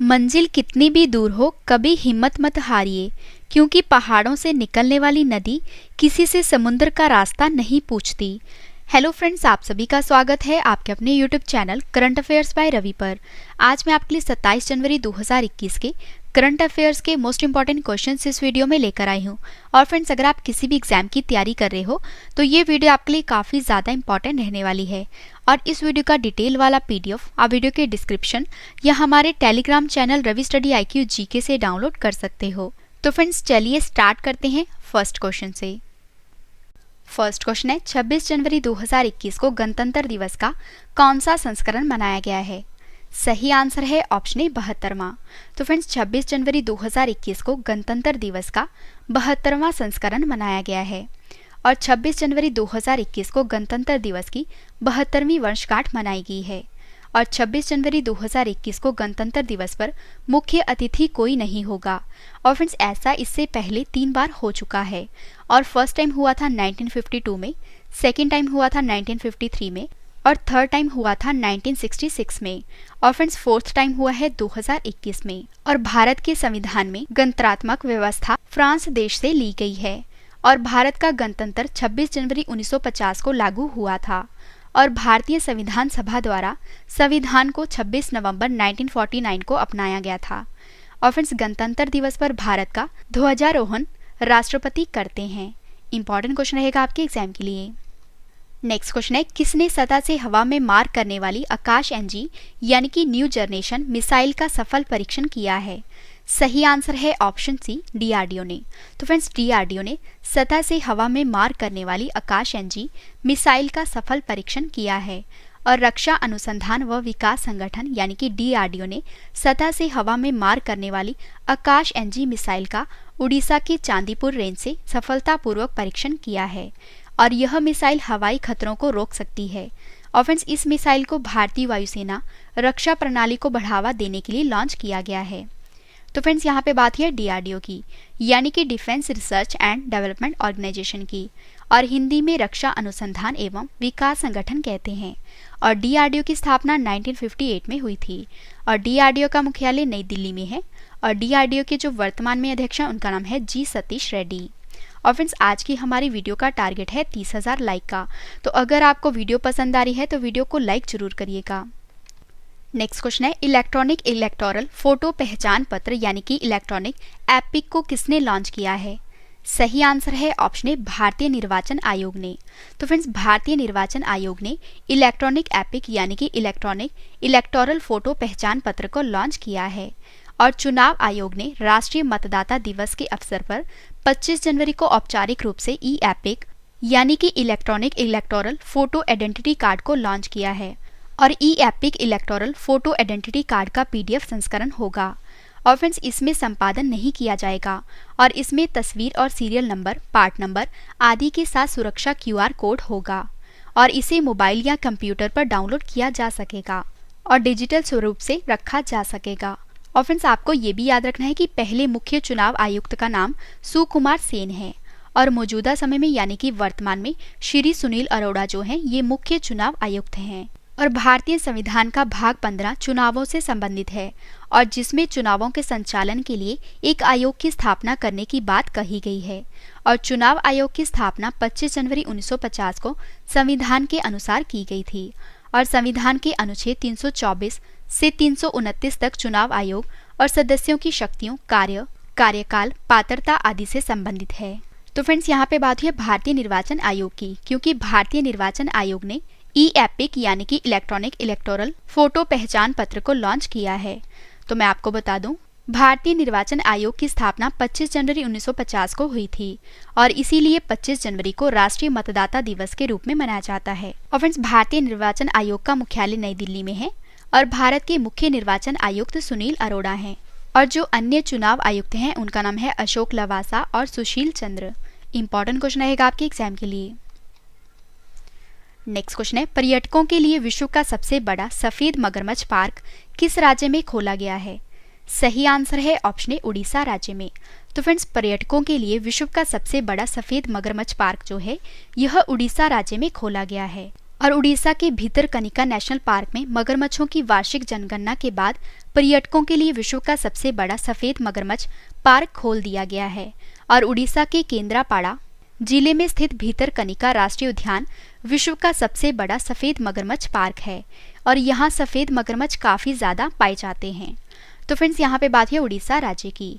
मंजिल कितनी भी दूर हो कभी हिम्मत मत हारिए, क्योंकि पहाड़ों से निकलने वाली नदी किसी से समुद्र का रास्ता नहीं पूछती। हेलो फ्रेंड्स, आप सभी का स्वागत है आपके अपने YouTube channel current affairs by Ravi पर। आज मैं आपके लिए 27 जनवरी 2021 के करंट अफेयर्स के मोस्ट इंपॉर्टेंट क्वेश्चंस इस वीडियो में लेकर आई हूँ। और फ्रेंड्स, अगर आप किसी भी एग्जाम की तैयारी कर रहे हो तो ये वीडियो आपके लिए काफ़ी ज़्यादा इंपॉर्टेंट रहने वाली है। और इस वीडियो का डिटेल वाला पीडीएफ आप वीडियो के डिस्क्रिप्शन या हमारे Telegram channel Ravi study IQ GK से डाउनलोड कर सकते हो। तो फ्रेंड्स, चलिए स्टार्ट करते हैं फर्स्ट क्वेश्चन से। फर्स्ट क्वेश्चन है, 26 जनवरी 2021 को गणतंत्र दिवस का कौन सा संस्करण मनाया गया है? सही आंसर है ऑप्शन ए 72वां। तो फ्रेंड्स, 26 जनवरी 2021 को गणतंत्र दिवस का 72वां संस्करण मनाया गया है। और 26 जनवरी 2021 को गणतंत्र दिवस की 72वीं वर्षगांठ मनाई गई है। और 26 जनवरी 2021 को गणतंत्र दिवस पर मुख्य अतिथि कोई नहीं होगा। और फ्रेंड्स, ऐसा इससे पहले 3 बार हो चुका है। और फर्स्ट टाइम हुआ था 1952 में, सेकेंड टाइम हुआ था 1953 में, और थर्ड टाइम हुआ था 1966 में। और फ्रेंड्स, फोर्थ टाइम हुआ है 2021 में। और भारत के संविधान में गणतंत्रात्मक व्यवस्था फ्रांस देश से ली गई है। और भारत का गणतंत्र 26 जनवरी 1950 को लागू हुआ था। और भारतीय संविधान सभा द्वारा संविधान को 26 नवंबर 1949 को अपनाया गया था। और फ्रेंड्स, गणतंत्र दिवस पर भारत का ध्वजारोहण राष्ट्रपति करते हैं। इंपॉर्टेंट क्वेश्चन रहेगा आपके एग्जाम के लिए। नेक्स्ट क्वेश्चन है, किसने सतह से हवा में मार करने वाली आकाश NG यानी कि न्यू जनरेशन मिसाइल का सफल परीक्षण किया है? सही आंसर है ऑप्शन सी, DRDO ने। तो फ्रेंड्स, DRDO ने सतह से हवा में मार करने वाली आकाश NG मिसाइल का सफल परीक्षण किया है। और रक्षा अनुसंधान व विकास संगठन यानी कि DRDO ने सतह से हवा में मार करने वाली आकाश NG मिसाइल का उड़ीसा के चांदीपुर रेंज से सफलतापूर्वक परीक्षण किया है। और यह मिसाइल हवाई खतरों को रोक सकती है। और फ्रेंड्स, इस मिसाइल को भारतीय वायुसेना रक्षा प्रणाली को बढ़ावा देने के लिए लॉन्च किया गया है। तो फ्रेंड्स, यहाँ पे बात है DRDO की, यानी कि defence research and development organisation की, और हिंदी में रक्षा अनुसंधान एवं विकास संगठन कहते हैं। और DRDO की स्थापना 1958 में हुई थी। और DRDO का मुख्यालय नई दिल्ली में है। और DRDO के जो वर्तमान में अध्यक्ष हैं उनका नाम है G सतीश रेड्डी। और फ्रेंड्स, आज की हमारी वीडियो का टारगेट है 30,000 लाइक का। तो अगर आपको वीडियो पसंद आ रही है तो वीडियो को लाइक जरूर करिएगा। नेक्स्ट क्वेश्चन है, इलेक्ट्रॉनिक इलेक्टोरल फोटो पहचान पत्र यानी कि इलेक्ट्रॉनिक एपिक को किसने लॉन्च किया है? सही आंसर है ऑप्शन ए, भारतीय निर्वाचन आयोग ने। तो फ्रेंड्स, भारतीय निर्वाचन आयोग ने इलेक्ट्रॉनिक एपिक यानी कि इलेक्ट्रॉनिक इलेक्टोरल फोटो पहचान पत्र को लॉन्च किया है। और चुनाव आयोग ने राष्ट्रीय मतदाता दिवस के अवसर पर 25 जनवरी को औपचारिक रूप से एपिक यानी कि electronic electoral photo identity card को लॉन्च किया है। और epic electoral photo identity card का PDF संस्करण होगा। और फ्रेंड्स, इसमें संपादन नहीं किया जाएगा। और इसमें तस्वीर और सीरियल नंबर, पार्ट नंबर आदि के साथ सुरक्षा QR कोड होगा। और इसे मोबाइल या कंप्यूटर पर डाउनलोड किया जा सकेगा और डिजिटल स्वरूप से रखा जा सकेगा। और फ्रेंड्स, आपको ये भी याद रखना है कि पहले मुख्य चुनाव आयुक्त का नाम सुकुमार सेन है। और मौजूदा समय में यानी कि वर्तमान में श्री सुनील अरोड़ा जो हैं ये मुख्य चुनाव आयुक्त हैं। और भारतीय संविधान का भाग 15 चुनावों से संबंधित है, और जिसमें चुनावों के संचालन के लिए एक आयोग की स्थापना करने की बात कही गई है। और चुनाव आयोग की स्थापना 25 जनवरी 1950 को संविधान के अनुसार की गई थी। और संविधान के अनुच्छेद 324 से 329 तक चुनाव आयोग और सदस्यों की शक्तियों, कार्यकाल, पात्रता आदि से संबंधित है। तो फ्रेंड्स, यहाँ पे बात हुई भारतीय निर्वाचन आयोग की, क्योंकि भारतीय निर्वाचन आयोग ने एपिक यानी कि इलेक्ट्रॉनिक इलेक्टोरल फोटो पहचान पत्र को लॉन्च किया है। तो मैं आपको बता दूं, भारतीय निर्वाचन आयोग की स्थापना 25 जनवरी 1950 को हुई थी। और इसीलिए 25 जनवरी को राष्ट्रीय मतदाता दिवस के रूप में मनाया जाता है। और फ्रेंड्स, भारतीय निर्वाचन आयोग का मुख्यालय नई दिल्ली में है। और भारत के मुख्य निर्वाचन आयुक्त सुनील अरोड़ा हैं। और जो अन्य चुनाव आयुक्त हैं उनका नाम है अशोक लवासा और सुशील चंद्र। इंपॉर्टेंट क्वेश्चन रहेगा आपके एग्जाम के लिए। नेक्स्ट क्वेश्चन है, पर्यटकों के लिए विश्व का सबसे बड़ा सफेद मगरमच्छ पार्क किस राज्य में खोला गया है? सही आंसर है ऑप्शन ए, उड़ीसा राज्य में। तो फ्रेंड्स, पर्यटकों के लिए विश्व का सबसे बड़ा सफेद मगरमच्छ पार्क जो है यह उड़ीसा राज्य में खोला गया है। और उड़ीसा के भितरकनिका नेशनल पार्क में मगरमच्छों की वार्षिक जनगणना के बाद पर्यटकों के लिए विश्व का सबसे बड़ा सफेद मगरमच्छ पार्क खोल दिया गया है। और उड़ीसा के केंद्रापाड़ा जिले में स्थित भितरकनिका राष्ट्रीय उद्यान विश्व का सबसे बड़ा सफेद मगरमच्छ पार्क है और यहाँ सफेद मगरमच्छ काफी ज्यादा पाए जाते हैं। तो फ्रेंड्स, यहाँ पे बात है उड़ीसा राज्य की,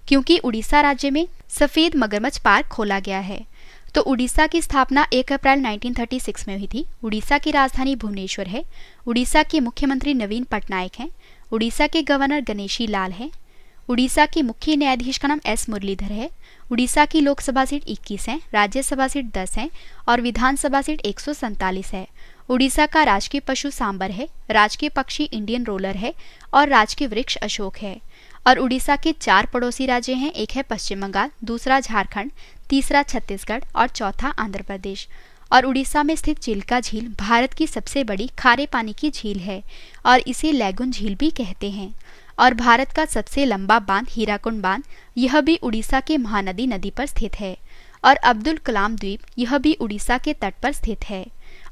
क्योंकि उड़ीसा राज्य में सफेद मगरमच्छ पार्क खोला गया है। तो उड़ीसा की स्थापना 1 अप्रैल 1936 में हुई थी। उड़ीसा की राजधानी भुवनेश्वर है। उड़ीसा के मुख्यमंत्री नवीन पटनायक हैं। उड़ीसा के गवर्नर गणेशी लाल हैं। उड़ीसा के मुख्य न्यायाधीश का नाम एस मुरलीधर है। उड़ीसा की लोकसभा सीट 21 है, राज्यसभा सीट 10 है और विधानसभा सीट 147 है। उड़ीसा का राजकीय पशु सांबर है, राजकीय पक्षी इंडियन रोलर है और राजकीय वृक्ष अशोक है। और उड़ीसा के 4 पड़ोसी राज्य हैं, एक है पश्चिम बंगाल, दूसरा झारखंड, तीसरा छत्तीसगढ़ और चौथा आंध्र प्रदेश। और उड़ीसा में स्थित चिल्का झील भारत की सबसे बड़ी खारे पानी की झील है और इसे लैगून झील भी कहते हैं। और भारत का सबसे लंबा बांध हीराकुंड बांध, यह भी उड़ीसा के महानदी नदी पर स्थित है। और अब्दुल कलाम द्वीप, यह भी उड़ीसा के तट पर स्थित है।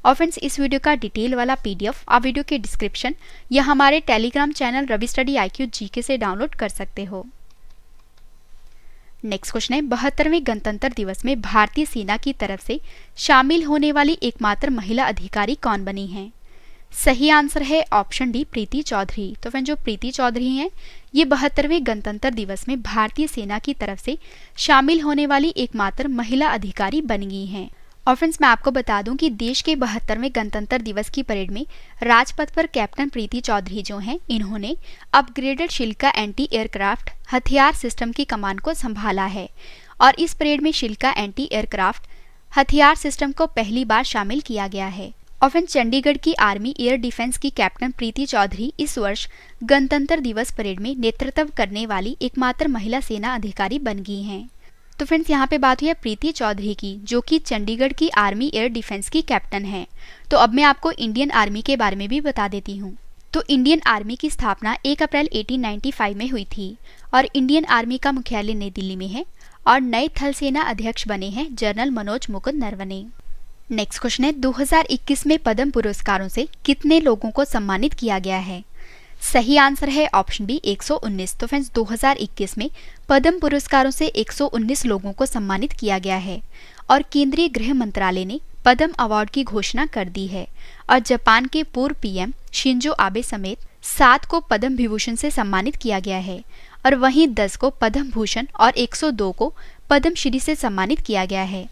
और फ्रेंड्स, इस वीडियो का डिटेल वाला पीडीएफ आप वीडियो के डिस्क्रिप्शन या हमारे Telegram channel Ravi study IQ GK से डाउनलोड कर सकते हो। नेक्स्ट क्वेश्चन है, 72वें गणतंत्र दिवस में भारतीय सेना की तरफ से शामिल होने वाली एकमात्र महिला अधिकारी कौन बनी है? सही आंसर है ऑप्शन डी, प्रीति चौधरी। तो फ्रेंड, जो प्रीति चौधरी हैं, ये 72वें गणतंत्र दिवस में भारतीय सेना की तरफ से शामिल होने वाली एकमात्र महिला अधिकारी बन गई हैं। और फ्रेंड्स, मैं आपको बता दूं कि देश के 72वें गणतंत्र दिवस की परेड में राजपथ पर कैप्टन प्रीति चौधरी जो हैं, इन्होंने अपग्रेडेड शिल्का एंटी एयरक्राफ्ट हथियार सिस्टम की कमान को संभाला है। और इस परेड में शिल्का एंटी एयरक्राफ्ट हथियार सिस्टम को पहली बार शामिल किया गया है। और फ्रेंड्स, चंडीगढ़ की आर्मी एयर डिफेंस की कैप्टन प्रीति चौधरी इस वर्ष गणतंत्र दिवस परेड में नेतृत्व करने वाली एकमात्र महिला सेना अधिकारी बन गई हैं। तो फ्रेंड्स, यहाँ पे बात हुई है प्रीति चौधरी की, जो कि चंडीगढ़ की आर्मी एयर डिफेंस की कैप्टन है। तो अब मैं आपको इंडियन आर्मी के बारे में भी बता देती हूँ। तो इंडियन आर्मी की स्थापना 1 अप्रैल 1895 में हुई थी और इंडियन आर्मी का मुख्यालय नई दिल्ली में है। और नए थल सेना अध्यक्ष बने हैं general Manoj Mukund Naravane. Next question है, 2021 में पद्म पुरस्कारों से कितने लोगों को सम्मानित किया गया है? सही आंसर है ऑप्शन बी, 119। तो फ्रेंड्स, 2021 में पद्म पुरस्कारों से 119 लोगों को सम्मानित किया गया है। और केंद्रीय गृह मंत्रालय ने पद्म अवार्ड की घोषणा कर दी है। और जापान के पूर्व PM शिंजो आबे समेत 7 को पद्म विभूषण से सम्मानित किया गया है। और वहीं 10 को पद्म भूषण और 102 को पद्म श्री से सम्मानित किया गया है।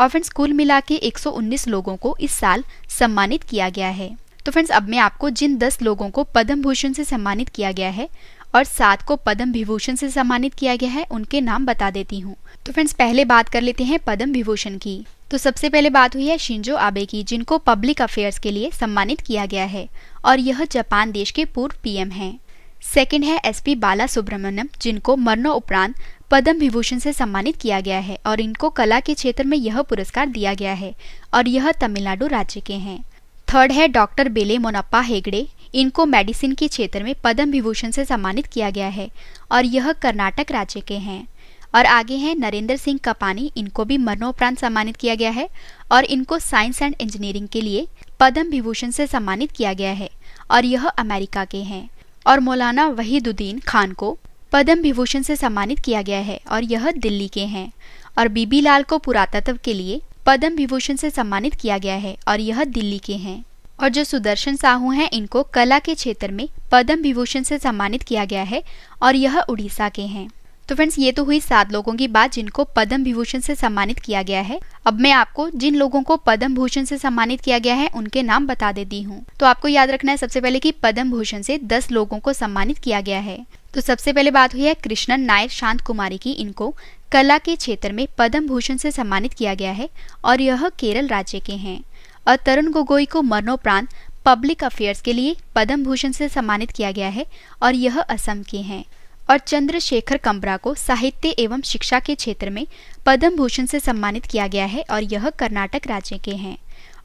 और फ्रेंड्स, कुल मिला के 119 लोगों को इस साल सम्मानित किया गया है। तो फ्रेंड्स, अब मैं आपको जिन 10 लोगों को पद्म भूषण से सम्मानित किया गया है और 7 को पद्म विभूषण से सम्मानित किया गया है, उनके नाम बता देती हूँ। तो फ्रेंड्स, पहले बात कर लेते हैं पद्म विभूषण की। तो सबसे पहले बात हुई है शिंजो आबे की, जिनको पब्लिक अफेयर्स के लिए सम्मानित किया गया है और यह जापान देश के पूर्व PM हैं। सेकंड है SP बाला सुब्रमण्यम, जिनको मरणोपरांत पद्म विभूषण से सम्मानित किया गया है और इनको कला के क्षेत्र में यह पुरस्कार दिया गया है और यह तमिलनाडु राज्य के हैं। थर्ड है डॉक्टर बेले मोनप्पा हेगड़े, इनको मेडिसिन के क्षेत्र में पद्म विभूषण से सम्मानित किया गया है और यह कर्नाटक राज्य के हैं। और आगे हैं नरेंद्र सिंह कपानी, इनको भी मरणोपरांत सम्मानित किया गया है और इनको साइंस एंड इंजीनियरिंग के लिए पद्म विभूषण से सम्मानित किया गया है और यह अमेरिका के हैं। और मौलाना वहीदुद्दीन खान को पद्म विभूषण से सम्मानित किया गया है और यह दिल्ली के हैं। और बीबी लाल को पुरातत्व के लिए पद्म विभूषण से सम्मानित किया गया है और यह दिल्ली के हैं। और जो सुदर्शन साहू हैं, इनको कला के क्षेत्र में पद्म विभूषण से सम्मानित किया गया है और यह उड़ीसा के हैं। तो फ्रेंड्स, ये तो हुई 7 लोगों की बात जिनको पद्म विभूषण से सम्मानित किया गया है। अब मैं आपको जिन लोगों को पद्म भूषण से सम्मानित किया गया है उनके नाम बता देती हूँ। तो आपको याद रखना है सबसे पहले कि पद्म भूषण से 10 लोगों को सम्मानित किया गया है। तो सबसे पहले बात हुई है कृष्णन नायर शांत कुमारी की, इनको कला के क्षेत्र में पद्म भूषण से सम्मानित किया गया है और यह केरल राज्य के हैं। और तरुण गोगोई को मरणोपरांत पब्लिक अफेयर्स के लिए पद्म भूषण से सम्मानित किया गया है और यह असम के हैं। और चंद्रशेखर कंबरा को साहित्य एवं शिक्षा के क्षेत्र में पद्म भूषण से सम्मानित किया गया है और यह कर्नाटक राज्य के हैं।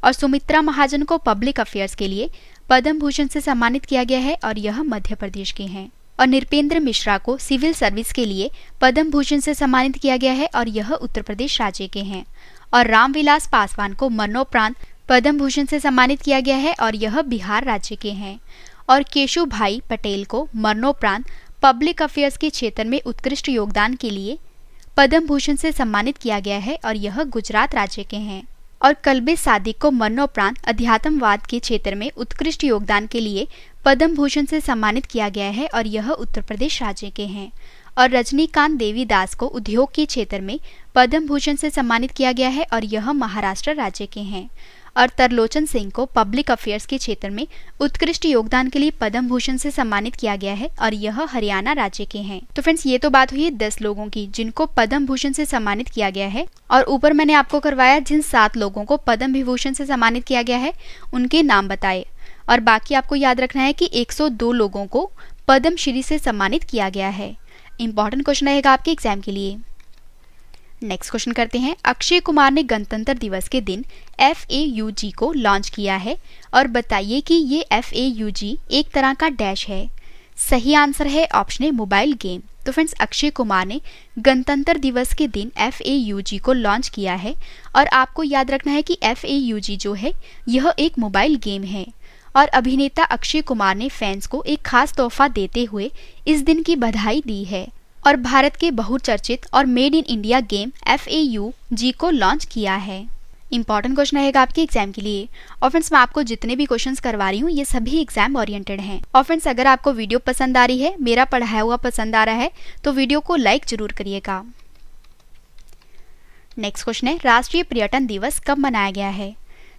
और सुमित्रा महाजन को पब्लिक अफेयर्स के लिए पद्म भूषण से सम्मानित किया गया है और यह मध्य प्रदेश के हैं। और नृपेंद्र मिश्रा को सिविल सर्विस के लिए पद्म भूषण से सम्मानित किया गया है और यह उत्तर प्रदेश राज्य के हैं। और रामविलास पासवान को मरणोपरांत पद्म भूषण से सम्मानित किया गया है और यह बिहार राज्य के हैं। और केशु भाई पटेल को मरणोपरांत पब्लिक अफेयर्स के क्षेत्र में उत्कृष्ट योगदान के लिए पद्म भूषण से सम्मानित किया गया है और यह गुजरात राज्य के हैं। और कल्बे सादिक को मरणोपरांत अध्यात्मवाद के क्षेत्र में उत्कृष्ट योगदान के लिए पद्म भूषण से सम्मानित किया गया है और यह उत्तर प्रदेश राज्य के हैं। और रजनीकांत देवीदास को उद्योग के क्षेत्र में पद्म भूषण से सम्मानित किया गया है और यह महाराष्ट्र राज्य के हैं। और तरलोचन सिंह को पब्लिक अफेयर्स के क्षेत्र में उत्कृष्ट योगदान के लिए पद्म भूषण से सम्मानित किया गया है और यह हरियाणा राज्य के हैं। तो फ्रेंड्स, ये तो बात हुई 10 लोगों की जिनको पद्म भूषण से सम्मानित किया गया है। और ऊपर मैंने आपको करवाया जिन 7 लोगों को पद्म विभूषण से सम्मानित किया गया है उनके नाम बताए। और बाकी आपको याद रखना है कि 102 लोगों को पद्मश्री से सम्मानित किया गया है। इंपॉर्टेंट क्वेश्चन रहेगा आपके एग्जाम के लिए। नेक्स्ट क्वेश्चन करते हैं। अक्षय कुमार ने गणतंत्र दिवस के दिन FAUG को लॉन्च किया है और बताइए कि ये FAUG एक तरह का डैश है। सही आंसर है ऑप्शन ए मोबाइल गेम। तो फ्रेंड्स, अक्षय कुमार ने गणतंत्र दिवस के दिन FAUG को लॉन्च किया है और आपको याद रखना है कि FAUG जो है यह एक मोबाइल गेम है। और अभिनेता अक्षय कुमार ने फैंस को एक खास तोहफा देते हुए इस दिन की बधाई दी है और भारत के बहुचर्चित और made in India game FAUG को लॉन्च किया है। इंपॉर्टेंट क्वेश्चन रहेगा आपके एग्जाम के लिए। और फ्रेंड्स, मैं आपको जितने भी क्वेश्चंस करवा रही हूँ ये सभी एग्जाम ओरिएंटेड हैं। और फ्रेंड्स, अगर आपको वीडियो पसंद आ रही है, मेरा पढ़ाया हुआ पसंद आ रहा है, तो वीडियो को लाइक जरूर करिएगा। नेक्स्ट क्वेश्चन है, राष्ट्रीय पर्यटन दिवस कब मनाया गया है?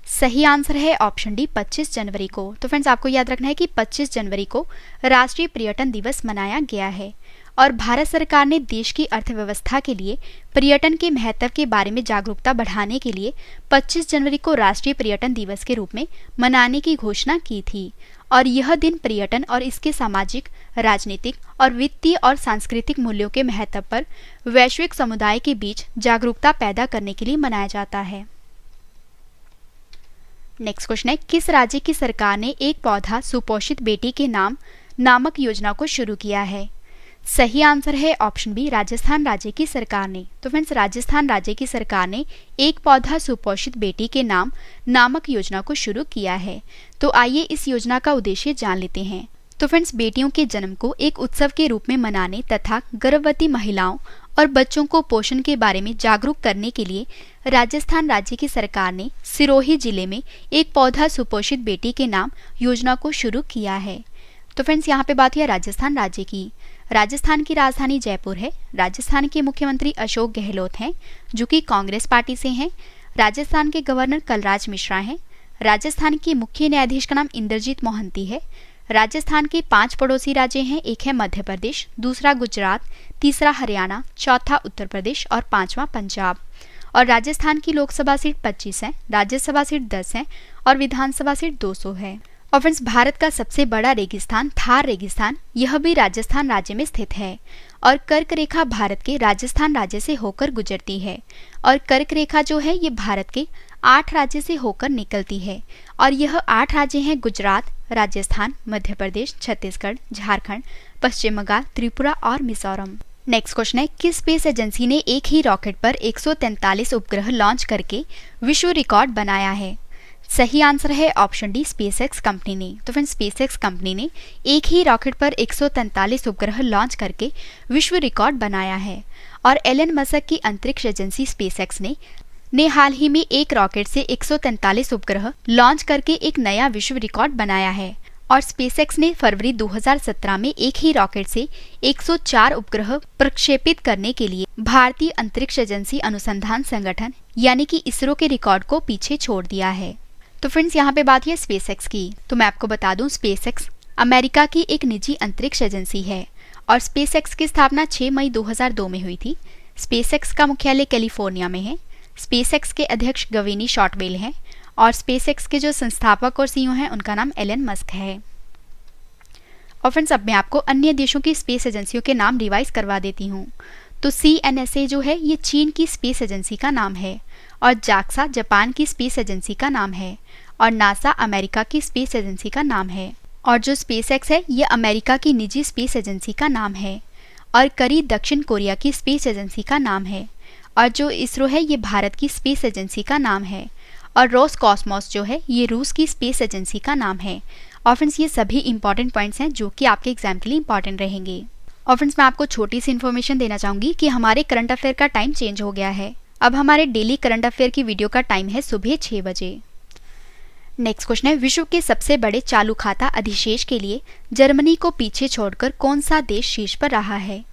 सही आंसर है ऑप्शन डी 25 जनवरी को। तो फ्रेंड्स, आपको याद रखना है कि 25 जनवरी को राष्ट्रीय पर्यटन दिवस मनाया गया है। और भारत सरकार ने देश की अर्थव्यवस्था के लिए पर्यटन के महत्व के बारे में जागरूकता बढ़ाने के लिए 25 जनवरी को राष्ट्रीय पर्यटन दिवस के रूप में मनाने की घोषणा की थी। और यह दिन पर्यटन और इसके सामाजिक, राजनीतिक और वित्तीय और सांस्कृतिक मूल्यों के महत्व पर वैश्विक समुदाय के बीच जागरूकता पैदा करने के लिए मनाया जाता है। नेक्स्ट क्वेश्चन है, किस राज्य की सरकार ने एक पौधा सुपोषित बेटी के नाम नामक योजना को शुरू किया है? सही आंसर है ऑप्शन बी राजस्थान राज्य की सरकार ने। तो फ्रेंड्स, राजस्थान राज्य की सरकार ने एक पौधा सुपोषित बेटी के नाम नामक योजना को शुरू किया है। तो आइए इस योजना का उद्देश्य जान लेते हैं। तो फ्रेंड्स, बेटियों के जन्म को एक उत्सव के रूप में मनाने तथा गर्भवती महिलाओं और बच्चों को पोषण के बारे में जागरूक करने के लिए राजस्थान राज्य की सरकार ने सिरोही जिले में एक पौधा सुपोषित बेटी के नाम योजना को शुरू किया है। तो फ्रेंड्स, यहाँ पे बात हुई राजस्थान राज्य की। राजस्थान की राजधानी जयपुर है। राजस्थान के मुख्यमंत्री अशोक गहलोत हैं जो कि कांग्रेस पार्टी से हैं। राजस्थान के गवर्नर कलराज मिश्रा हैं। राजस्थान के मुख्य न्यायाधीश का नाम इंद्रजीत मोहंती है। राजस्थान के 5 पड़ोसी राज्य हैं। एक है मध्य प्रदेश, दूसरा गुजरात, तीसरा हरियाणा, चौथा उत्तर प्रदेश और 5वां पंजाब। और राजस्थान की लोकसभा सीट 25 है, राज्यसभा सीट 10 है और विधानसभा सीट 200 है। और फ्रेंड्स, भारत का सबसे बड़ा रेगिस्तान थार रेगिस्तान यह भी राजस्थान राज्य में स्थित है। और कर्क रेखा भारत के राजस्थान राज्य से होकर गुजरती है। और कर्क रेखा जो है ये भारत के 8 राज्य से होकर निकलती है। और यह 8 राज्य हैं गुजरात, राजस्थान, मध्य प्रदेश, छत्तीसगढ़, झारखंड, पश्चिम बंगाल, त्रिपुरा और मिजोरम। नेक्स्ट क्वेश्चन है, किस स्पेस एजेंसी ने एक ही रॉकेट पर 143 उपग्रह लॉन्च करके विश्व रिकॉर्ड बनाया है? सही आंसर है ऑप्शन डी स्पेसएक्स कंपनी ने। तो फ्रेंड्स, स्पेसएक्स कंपनी ने एक ही रॉकेट पर 143 उपग्रह लॉन्च करके विश्व रिकॉर्ड बनाया है। और एलन मस्क की अंतरिक्ष एजेंसी स्पेसएक्स ने हाल ही में एक रॉकेट से 143 उपग्रह लॉन्च करके एक नया विश्व रिकॉर्ड बनाया है। और स्पेसएक्स ने फरवरी 2017 में एक ही रॉकेट से 104 उपग्रह प्रक्षेपित करने के लिए भारतीय अंतरिक्ष एजेंसी अनुसंधान संगठन यानी कि इसरो के रिकॉर्ड को पीछे छोड़ दिया है। तो फ्रेंड्स, यहाँ पे बात है स्पेसएक्स की। तो मैं आपको बता दूं, स्पेसएक्स अमेरिका की एक निजी अंतरिक्ष एजेंसी है और स्पेसएक्स की स्थापना 6 मई 2002 में हुई थी। स्पेसएक्स का मुख्यालय कैलिफोर्निया में है। स्पेसएक्स के अध्यक्ष गवीनी शॉर्टवेल हैं और स्पेसएक्स के जो संस्थापक और सीईओ हैं उनका नाम एलन मस्क है। और फ्रेंड्स, अब मैं आपको अन्य देशों की स्पेस एजेंसियों के नाम रिवाइज करवा देती हूँ। तो CNSA जो है ये चीन की स्पेस एजेंसी का नाम है। और JAXA जापान की स्पेस एजेंसी का नाम है। और नासा अमेरिका की स्पेस एजेंसी का नाम है। और जो स्पेसएक्स है ये अमेरिका की निजी स्पेस एजेंसी का नाम है। और करी दक्षिण कोरिया की स्पेस एजेंसी का नाम है। और जो इसरो है ये भारत की स्पेस एजेंसी का नाम है। और रोसकॉस्मोस जो है ये रूस की स्पेस एजेंसी का नाम है। और फ्रेंड्स ये सभी इंपॉर्टेंट पॉइंट्स हैं जो कि आपके एग्जाम के लिए इंपॉर्टेंट रहेंगे। और फ्रेंड्स मैं आपको छोटी सी इन्फॉर्मेशन देना चाहूँगी कि हमारे करंट अफेयर का टाइम चेंज हो गया है। अब हमारे डेली करंट अफेयर की वीडियो का टाइम है सुबह 6 बजे। नेक्स्ट क्वेश्चन है, विश्व के सबसे बड़े चालू खाता अधिशेष के लिए जर्मनी को पीछे छोड़कर कौन सा देश शीर्ष पर रहा है?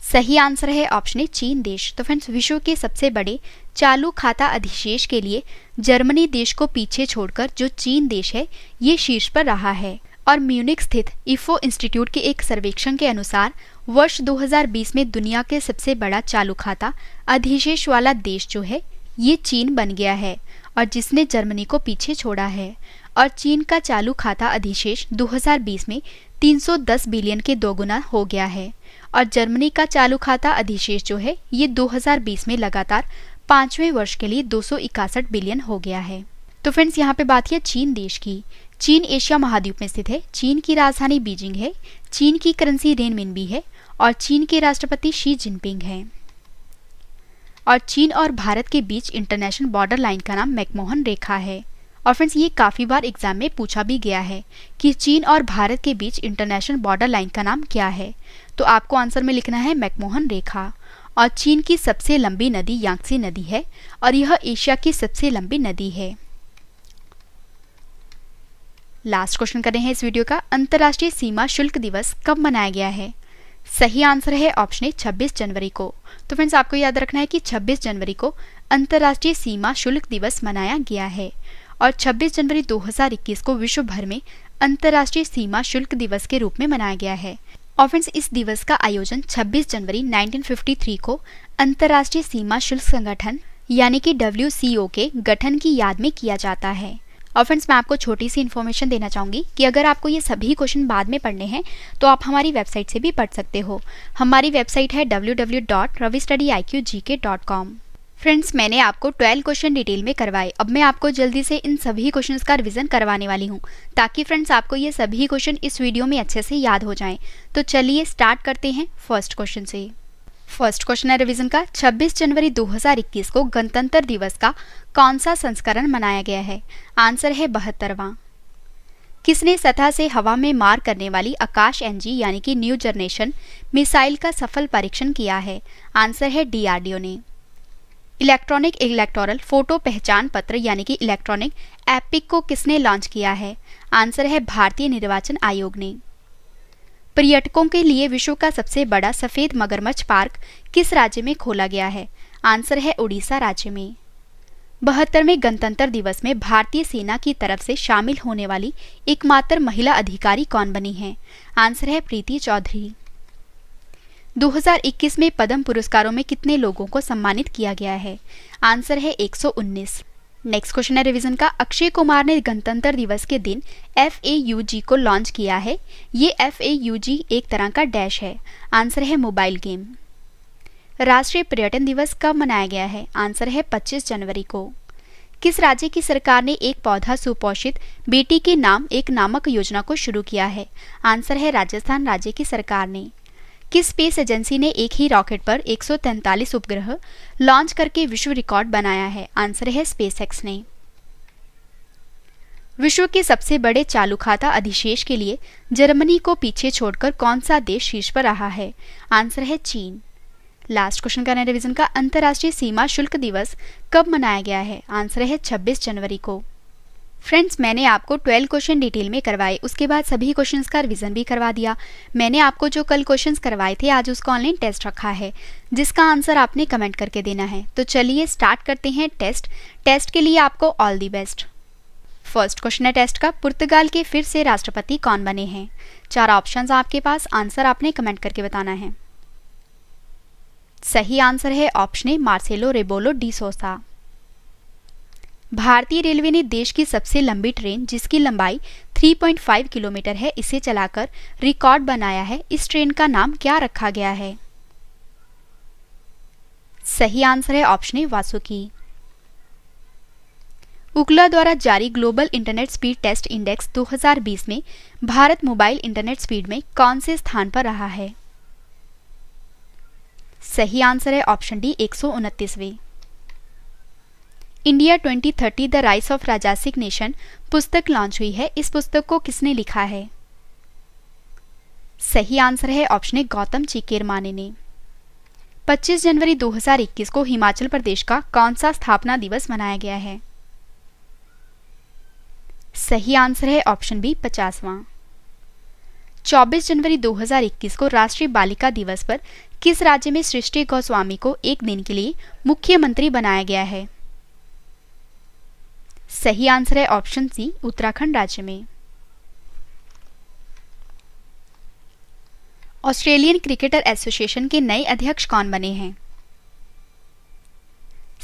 सही आंसर है ऑप्शन ए चीन देश। तो फ्रेंड्स विश्व के सबसे बड़े चालू खाता अधिशेष के लिए जर्मनी देश को पीछे छोड़कर जो चीन देश है ये शीर्ष पर रहा है। और म्यूनिक स्थित इफो इंस्टीट्यूट के एक सर्वेक्षण के अनुसार वर्ष 2020 में दुनिया के सबसे बड़ा चालू खाता अधिशेष वाला देश जो है ये चीन बन गया है और जिसने जर्मनी को पीछे छोड़ा है। और चीन का चालू खाता अधिशेष 2020 में 310 बिलियन के दोगुना हो गया है और जर्मनी का चालू खाता अधिशेष जो है ये 2020 में लगातार 5वें वर्ष के लिए 261 बिलियन हो गया है। तो फ्रेंड्स यहाँ पे बात है चीन देश की। चीन एशिया महाद्वीप में स्थित है। चीन की राजधानी बीजिंग है। चीन की करेंसी रेनमिनबी है और चीन के राष्ट्रपति शी जिनपिंग हैं। और चीन और भारत के बीच इंटरनेशनल बॉर्डर लाइन का नाम मैकमोहन रेखा है। और फ्रेंड्स ये काफ़ी बार एग्जाम में पूछा भी गया है कि चीन और भारत के बीच इंटरनेशनल बॉर्डर लाइन का नाम क्या है। तो आपको आंसर में लिखना है मैकमोहन रेखा। और चीन की सबसे लंबी नदी यांगत्से नदी है और यह एशिया की सबसे लंबी नदी है। लास्ट क्वेश्चन कर रहे हैं इस वीडियो का, अंतर्राष्ट्रीय सीमा शुल्क दिवस कब मनाया गया है? सही आंसर है ऑप्शन ए 26 जनवरी को। तो फ्रेंड्स आपको याद रखना है कि 26 जनवरी को अंतर्राष्ट्रीय सीमा शुल्क दिवस मनाया गया है और 26 जनवरी 2021 को विश्व भर में अंतर्राष्ट्रीय सीमा शुल्क दिवस के रूप में मनाया गया है। और फ्रेंड्स इस दिवस का आयोजन 26 जनवरी 1953 को अंतर्राष्ट्रीय सीमा शुल्क संगठन यानी कि WCO के गठन की याद में किया जाता है। और फ्रेंड्स मैं आपको छोटी सी इन्फॉर्मेशन देना चाहूँगी कि अगर आपको ये सभी क्वेश्चन बाद में पढ़ने हैं तो आप हमारी वेबसाइट से भी पढ़ सकते हो। हमारी वेबसाइट है www.ravistudyIQgk.com। फ्रेंड्स मैंने आपको 12 क्वेश्चन डिटेल में करवाए। अब मैं आपको जल्दी से इन सभी क्वेश्चंस का रिवीजन करवाने वाली हूँ ताकि फ्रेंड्स आपको ये सभी क्वेश्चन इस वीडियो में अच्छे से याद हो जाएं। तो चलिए स्टार्ट करते हैं फर्स्ट क्वेश्चन से। फर्स्ट क्वेश्चन है रिवीजन का, 26 जनवरी 2021 को गणतंत्र दिवस का कौन सा संस्करण मनाया गया है? आंसर है 72वां। किसने सतह से हवा में मार करने वाली आकाश NG यानी कि न्यू जनरेशन मिसाइल का सफल परीक्षण किया है? आंसर है DRDO ने। इलेक्ट्रॉनिक इलेक्टोरल फोटो पहचान पत्र यानी कि इलेक्ट्रॉनिक एपिक को किसने लॉन्च किया है? आंसर है भारतीय निर्वाचन आयोग ने। पर्यटकों के लिए विश्व का सबसे बड़ा सफेद मगरमच्छ पार्क किस राज्य में खोला गया है? आंसर है उड़ीसा राज्य में। 72वें गणतंत्र दिवस में भारतीय सेना की तरफ से शामिल होने वाली एकमात्र महिला अधिकारी कौन बनी है? आंसर है प्रीति चौधरी। 2021 में पद्म पुरस्कारों में कितने लोगों को सम्मानित किया गया है? आंसर है 119। नेक्स्ट क्वेश्चन है रिवीजन का, अक्षय कुमार ने गणतंत्र दिवस के दिन FAUG को लॉन्च किया है। ये FAUG एक तरह का डैश है। आंसर है मोबाइल गेम। राष्ट्रीय पर्यटन दिवस कब मनाया गया है? आंसर है 25 जनवरी को। किस राज्य की सरकार ने एक पौधा सुपोषित बेटी के नाम एक नामक योजना को शुरू किया है? आंसर है राजस्थान राज्य की सरकार ने। किस स्पेस एजेंसी ने एक ही रॉकेट पर 143 उपग्रह लॉन्च करके विश्व रिकॉर्ड बनाया है? आंसर है स्पेसएक्स ने। विश्व के सबसे बड़े चालू खाता अधिशेष के लिए जर्मनी को पीछे छोड़कर कौन सा देश शीर्ष पर रहा है? आंसर है चीन। लास्ट क्वेश्चन का रिवीजन का, अंतर्राष्ट्रीय सीमा शुल्क दिवस कब मनाया गया है? आंसर है 26 जनवरी को। फ्रेंड्स मैंने आपको 12 क्वेश्चन डिटेल में करवाए, उसके बाद सभी क्वेश्चंस का रिवीजन भी करवा दिया। मैंने आपको जो कल क्वेश्चंस करवाए थे आज उसका ऑनलाइन टेस्ट रखा है जिसका आंसर आपने कमेंट करके देना है। तो चलिए स्टार्ट करते हैं टेस्ट के लिए आपको all the best. First question है टेस्ट का, पुर्तगाल के फिर से राष्ट्रपति कौन बने हैं? 4 ऑप्शंस आपके पास, आंसर आपने कमेंट करके बताना है। सही आंसर है option A Marcelo Rebelo D सोसा। भारतीय रेलवे ने देश की सबसे लंबी ट्रेन जिसकी लंबाई 3.5 किलोमीटर है इसे चलाकर रिकॉर्ड बनाया है। इस ट्रेन का नाम क्या रखा गया है? सही आंसर है ऑप्शन ए वासुकी। उकला द्वारा जारी global internet speed test index 2020 में भारत मोबाइल इंटरनेट स्पीड में कौन से स्थान पर रहा है? सही आंसर है ऑप्शन डी 129वें। India 2030 the rise of Rajasik nation पुस्तक लॉन्च हुई है। इस पुस्तक को किसने लिखा है? सही आंसर है ऑप्शन ए गौतम चिकेरमाने ने। 25 जनवरी 2021 को हिमाचल प्रदेश का कौन सा स्थापना दिवस मनाया गया है? सही आंसर है ऑप्शन बी 50वां। 24 जनवरी 2021 को राष्ट्रीय बालिका दिवस पर किस राज्य में सृष्टि गोस्वामी को एक दिन के लिए मुख्यमंत्री बनाया गया है? सही आंसर है ऑप्शन सी उत्तराखंड राज्य में। ऑस्ट्रेलियन क्रिकेटर एसोसिएशन के नए अध्यक्ष कौन बने हैं?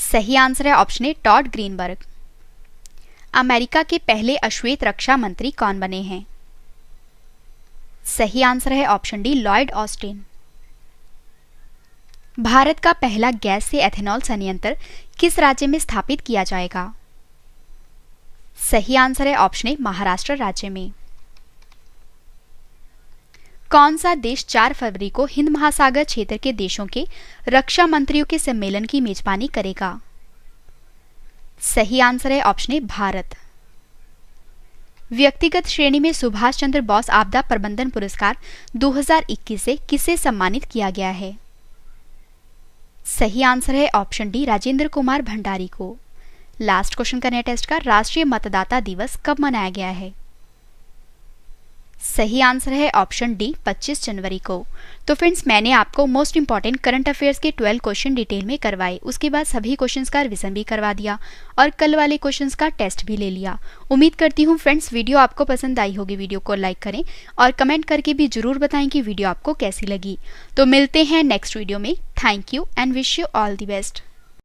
सही आंसर है option A Todd Greenberg. America के पहले अश्वेत रक्षा मंत्री कौन बने हैं? सही आंसर है option D Lloyd Austin. Bharat का पहला गैस से एथेनॉल संयंत्र किस राज्य में स्थापित किया जाएगा? सही आंसर है ऑप्शन ए महाराष्ट्र राज्य में। कौन सा देश 4 फरवरी को हिंद महासागर क्षेत्र के देशों के रक्षा मंत्रियों के सम्मेलन की मेजबानी करेगा? सही आंसर है ऑप्शन ए भारत। व्यक्तिगत श्रेणी में सुभाष चंद्र बोस आपदा प्रबंधन पुरस्कार 2021 से किसे सम्मानित किया गया है? सही आंसर है ऑप्शन डी राजेंद्र कुमार भंडारी को। लास्ट क्वेश्चन करने टेस्ट का राष्ट्रीय मतदाता दिवस कब मनाया गया है? सही आंसर है ऑप्शन डी 25 जनवरी को। तो फ्रेंड्स, मैंने आपको मोस्ट इंपॉर्टेंट करंट अफेयर्स के 12 क्वेश्चन डिटेल में करवाए, उसके बाद सभी क्वेश्चंस का रिवीजन भी करवा दिया और कल वाले क्वेश्चंस का टेस्ट भी ले लिया। उम्मीद करती हूँ फ्रेंड्स वीडियो आपको पसंद आई होगी। वीडियो को लाइक करें और कमेंट करके भी जरूर बताएं कि वीडियो आपको कैसी लगी। तो मिलते हैं नेक्स्ट वीडियो में। Thank you and wish you all the best.